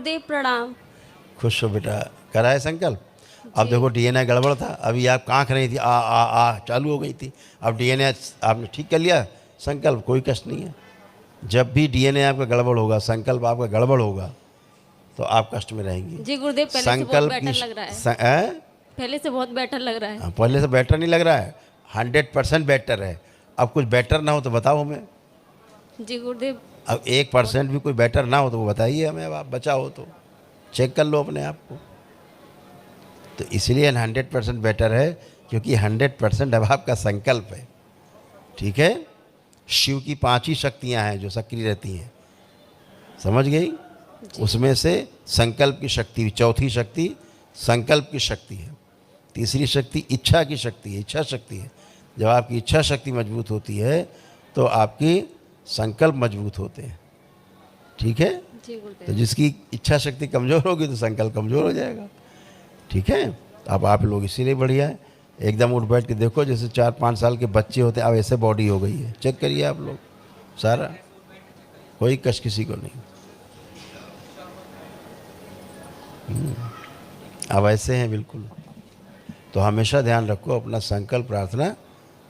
गुरुदेव प्रणाम। खुश हो बेटा, कराए संकल्प। अब देखो डीएनए गड़बड़ था, अभी आप कांख रही थी, आ चालू हो गई थी, अब डीएनए आपने ठीक कर लिया, संकल्प कोई कष्ट नहीं है। जब भी डीएनए आपका गड़बड़ होगा, संकल्प आपका गड़बड़ होगा, तो आप कष्ट में रहेंगी। जी गुरुदेव, पहले से बहुत संकल्प बेटर लग रहा है। पहले से बहुत बेटर लग रहा है। पहले से बेटर नहीं लग रहा है, 100% बेटर है। अब कुछ बेटर ना हो तो बताओ हमें। जी गुरुदेव। अब 1% भी कोई बेटर ना हो तो वो बताइए हमें, अब आप बचा हो तो चेक कर लो अपने आप को। तो इसलिए 100% बेटर है, क्योंकि 100% अब आपका संकल्प है। ठीक है, शिव की 5 ही शक्तियाँ हैं जो सक्रिय रहती हैं, समझ गई? उसमें से संकल्प की शक्ति, चौथी शक्ति संकल्प की शक्ति है, तीसरी शक्ति इच्छा की शक्ति है, इच्छा शक्ति है। जब आपकी इच्छा शक्ति मजबूत होती है तो आपकी संकल्प मजबूत होते हैं। ठीक है, तो जिसकी इच्छा शक्ति कमज़ोर होगी तो संकल्प कमज़ोर हो जाएगा। ठीक है, अब आप लोग इसीलिए बढ़िया है, एकदम उठ बैठ के देखो जैसे 4-5 साल के बच्चे होते हैं, अब ऐसे बॉडी हो गई है। चेक करिए आप लोग सारा, कोई कष्ट किसी को नहीं। अब ऐसे हैं बिल्कुल। तो हमेशा ध्यान रखो, अपना संकल्प प्रार्थना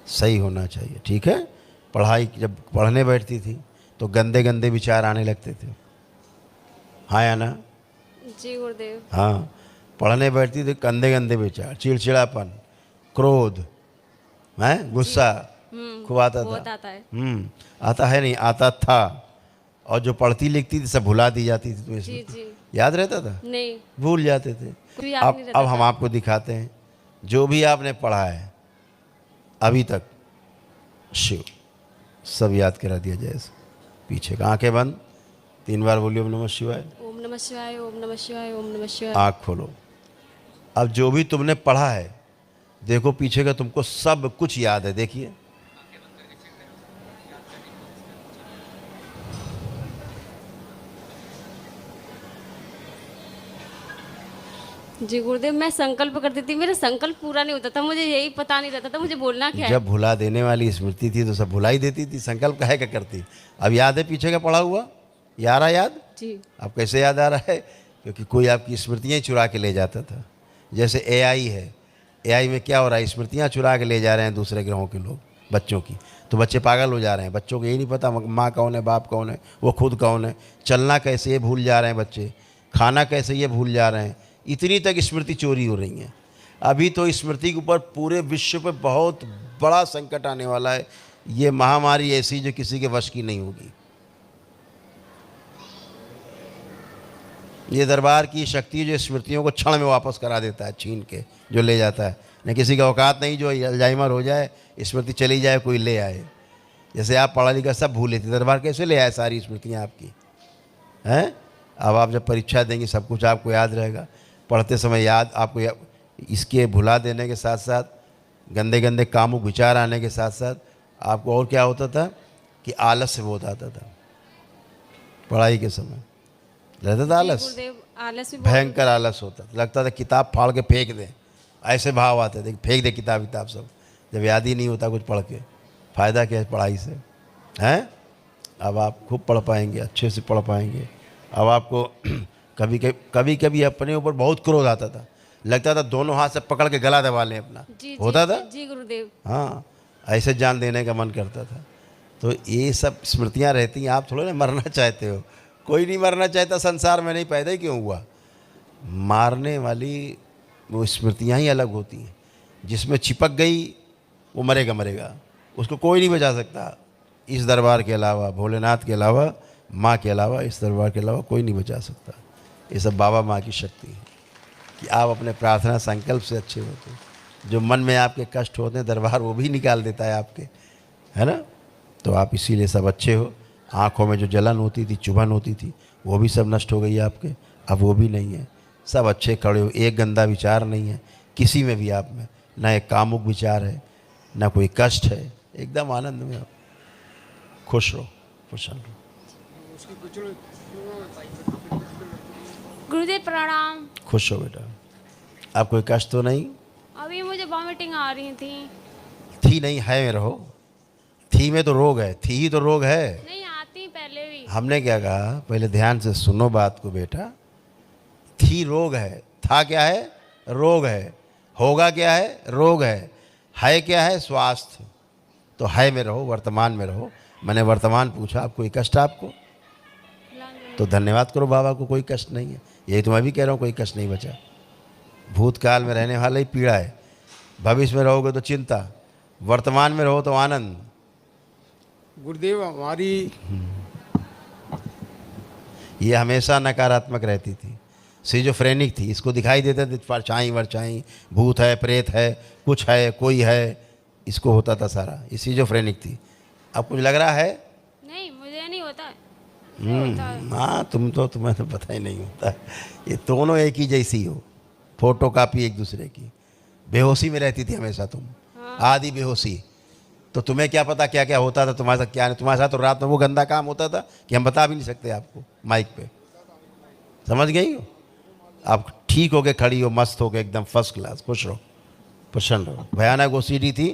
सही होना चाहिए। ठीक है, पढ़ाई जब पढ़ने बैठती थी तो गंदे गंदे विचार आने लगते थे, हाँ या ना? जी गुरुदेव। हाँ, पढ़ने बैठती थी गंदे गंदे विचार, चिड़चिड़ापन, क्रोध, हैं, गुस्सा खूब आता था। आता है। आता है नहीं, आता था। और जो पढ़ती लिखती थी सब भुला दी जाती थी। तुम्हें जी जी। याद रहता था? नहीं, भूल जाते थे। याद नहीं रहता अब हम आपको दिखाते हैं जो भी आपने पढ़ा है अभी तक, शिव सब याद करा दिया जाए। पीछे का आंखें बंद, 3 बार बोलिए ओम नमः शिवाय। ओम नमः शिवाय, ओम नमः शिवाय, ओम नमः शिवाय। आँख खोलो। अब जो भी तुमने पढ़ा है देखो पीछे का, तुमको सब कुछ याद है। देखिए, जी गुरुदेव, मैं संकल्प करती थी, मेरा संकल्प पूरा नहीं होता था, मुझे यही पता नहीं रहता था मुझे बोलना क्या है। जब भुला देने वाली स्मृति थी तो सब भुला ही देती थी, संकल्प काहे का करती। अब याद है पीछे का पढ़ा हुआ, यार याद जी। अब कैसे याद आ रहा है? क्योंकि कोई आपकी स्मृतियाँ ही चुरा के ले जाता था। जैसे एआई है, एआई में क्या हो रहा है, स्मृतियाँ चुरा के ले जा रहे हैं दूसरे ग्रहों के लोग, बच्चों की। तो बच्चे पागल हो जा रहे हैं, बच्चों को यही नहीं पता माँ कौन है, बाप कौन है, वो खुद कौन है, चलना कैसे ये भूल जा रहे हैं बच्चे, खाना कैसे ये भूल जा रहे हैं। इतनी तक स्मृति चोरी हो रही है। अभी तो स्मृति के ऊपर पूरे विश्व पे बहुत बड़ा संकट आने वाला है। ये महामारी ऐसी जो किसी के वश की नहीं होगी। ये दरबार की शक्ति जो स्मृतियों को क्षण में वापस करा देता है, छीन के जो ले जाता है। न किसी का औकात नहीं जो अल्जाइमर हो जाए, स्मृति चली जाए, कोई ले आए। जैसे आप पढ़ा लिखा सब भूल लेते, दरबार कैसे ले आए सारी स्मृतियाँ आपकी, हैं? अब आप जब परीक्षा देंगे सब कुछ आपको याद रहेगा। पढ़ते समय याद आपको इसके भुला देने के साथ साथ, गंदे गंदे कामुक विचार आने के साथ साथ आपको और क्या होता था कि आलस बहुत आता था। पढ़ाई के समय रहता था आलस, आलस भी भयंकर आलस होता था। लगता था किताब फाड़ के फेंक दें, ऐसे भाव आते थे, फेंक दे किताब सब। जब याद ही नहीं होता कुछ पढ़ के, फ़ायदा क्या है पढ़ाई से, हैं? अब आप खूब पढ़ पाएंगे, अच्छे से पढ़ पाएंगे। अब आपको कभी कभी अपने ऊपर बहुत क्रोध आता था, लगता था दोनों हाथ से पकड़ के गला दबा लें अपना। होता था? जी गुरुदेव। हाँ, ऐसे जान देने का मन करता था। तो ये सब स्मृतियाँ रहती हैं। आप थोड़ा ना मरना चाहते हो, कोई नहीं मरना चाहता संसार में, नहीं पैदा ही क्यों हुआ। मारने वाली वो स्मृतियाँ ही अलग होती हैं। जिसमें चिपक गई वो मरेगा मरेगा, उसको कोई नहीं बचा सकता। इस दरबार के अलावा, भोलेनाथ के अलावा, माँ के अलावा, इस दरबार के अलावा कोई नहीं बचा सकता। ये सब बाबा माँ की शक्ति है कि आप अपने प्रार्थना संकल्प से अच्छे होते हैं। जो मन में आपके कष्ट होते हैं दरबार वो भी निकाल देता है आपके, है ना? तो आप इसीलिए सब अच्छे हो। आँखों में जो जलन होती थी, चुभन होती थी, वो भी सब नष्ट हो गई है आपके, अब वो भी नहीं है। सब अच्छे खड़े हो, एक गंदा विचार नहीं है किसी में भी आप में, ना एक कामुक विचार है, ना कोई कष्ट है, एकदम आनंद में आप खुश रहो, प्रसन्न रहो। गुरुदेव प्रणाम। खुश हो बेटा। आप कोई कष्ट तो नहीं? अभी मुझे वॉमिटिंग आ रही थी नहीं, है में रहो। थी में तो रोग है, थी ही तो रोग है। नहीं आती पहले भी। हमने क्या कहा, पहले ध्यान से सुनो बात को बेटा। थी रोग है, था क्या है रोग है, होगा क्या है रोग है क्या है स्वास्थ्य। तो है में रहो, वर्तमान में रहो। मैंने वर्तमान पूछा, आप कोई कष्ट आपको, तो धन्यवाद करो बाबा को, कोई कष्ट नहीं है। यही तो मैं भी कह रहा हूँ, कोई कष्ट नहीं बचा। भूतकाल में रहने वाला ही पीड़ा है, भविष्य में रहोगे तो चिंता, वर्तमान में रहो तो आनंद। गुरुदेव हमारी ये हमेशा नकारात्मक रहती थी, सिजोफ्रेनिक थी। इसको दिखाई देता था परछाई वरछाई, भूत है, प्रेत है, कुछ है, कोई है, इसको होता था सारा। ये सिजोफ्रेनिक थी। अब कुछ लग रहा है? नहीं, मुझे नहीं होता है। हाँ, तुम्हें तो पता ही नहीं होता है। ये दोनों एक ही जैसी हो, फोटो कापी एक दूसरे की। बेहोशी में रहती थी हमेशा तुम, आधी बेहोशी। तो तुम्हें क्या पता क्या क्या होता था तुम्हारे साथ, क्या नहीं। तुम्हारे साथ तो रात में वो गंदा काम होता था कि हम बता भी नहीं सकते आपको माइक पे। समझ गई हो? आप ठीक होके खड़ी हो, मस्त होके एकदम फर्स्ट क्लास, खुश रहो, प्रसन्न रहो। भयानक ओसीडी थी,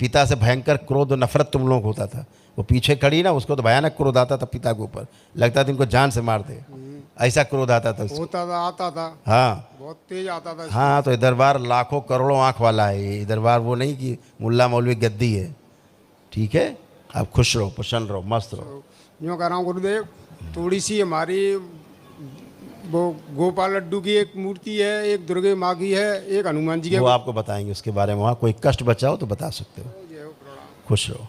पिता से भयंकर क्रोध और नफरत तुम लोग होता था। वो पीछे खड़ी ना, उसको तो भयानक क्रोध आता था पिता के ऊपर, लगता था इनको जान से मार दे, ऐसा क्रोध आता था उसको। होता था, आता था, हाँ बहुत तेज आता था। हाँ, तो ये दरबार लाखों करोड़ों आँख वाला है। ये दरबार वो नहीं कि मुल्ला मौलवी गद्दी है। ठीक है, आप खुश रहो, प्रसन्न रहो, मस्त रहो। यूँ कह रहा हूँ गुरुदेव, थोड़ी सी हमारी वो गोपाल लड्डू की एक मूर्ति है, एक दुर्गे माँ की है, एक हनुमान जी की वो आपको बताएंगे उसके बारे में। वहाँ कोई कष्ट बचा हो तो बता सकते हो। खुश रहो।